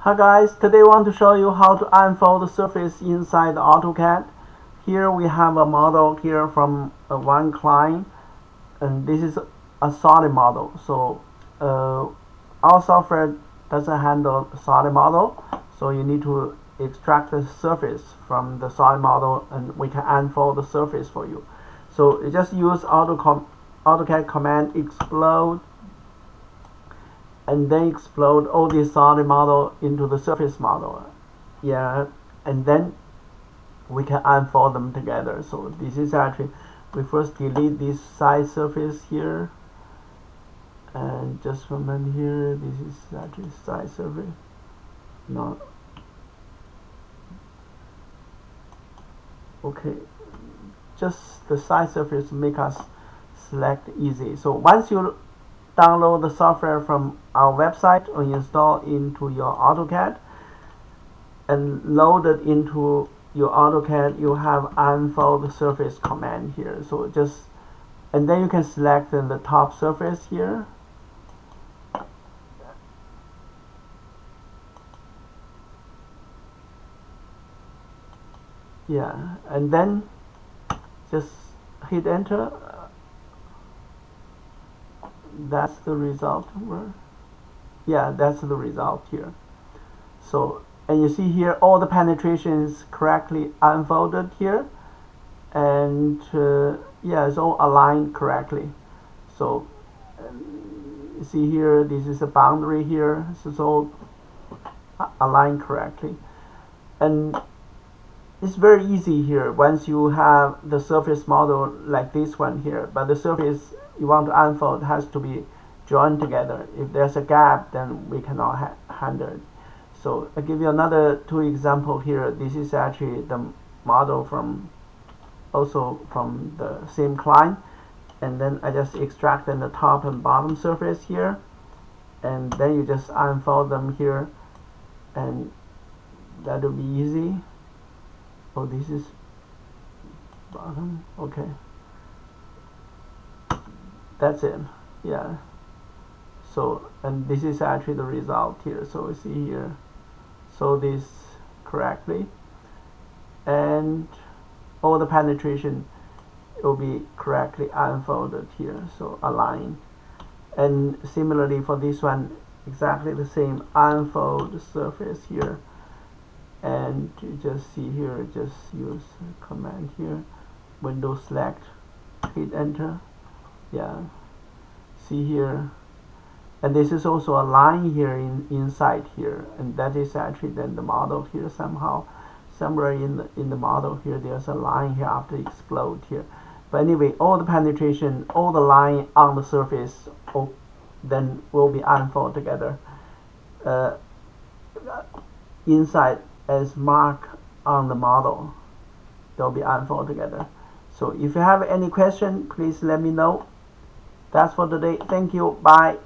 Hi guys, today I want to show you how to unfold the surface inside AutoCAD. Here we have a model here from one client, and this is a solid model. So our software doesn't handle solid model, so you need to extract the surface from the solid model, and we can unfold the surface for you. So you just use AutoCAD command explode, and then explode all this solid model into the surface model. Yeah, and then we can unfold them together. So this is actually, we first delete this side surface here, and just comment here, this is actually side surface. No. Okay, just the side surface make us select easy. So once you download the software from our website or install into your AutoCAD and load it into your AutoCAD, you have unfold surface command here. So just, and then you can select the top surface here. Yeah, and then just hit enter. That's the result. Yeah, that's the result here. So, and you see here all the penetration is correctly unfolded here, and yeah, it's all aligned correctly. So you see here, this is a boundary here, so it's all aligned correctly, and it's very easy here once you have the surface model like this one here, but the surface you want to unfold has to be joined together. If there's a gap, then we cannot handle it. So I'll give you another two examples here. This is actually the model from also from the same client, and then I just extracted the top and bottom surface here, and then you just unfold them here, and that'll be easy. Oh, this is bottom. Okay, that's it. Yeah. So, and this is actually the result here. So we see here, so this correctly, and all the penetration will be correctly unfolded here, so align. And similarly for this one, exactly the same, unfold the surface here, and you just see here, just use command here, window select, hit enter. Yeah, see here, and this is also a line here inside here, and that is actually then the model here. Somehow somewhere in the model here there's a line here after explode here, but anyway, all the penetration, all the line on the surface then will be unfolded together inside as mark on the model. They'll be unfolded together. So if you have any question, please let me know. That's for today. Thank you. Bye.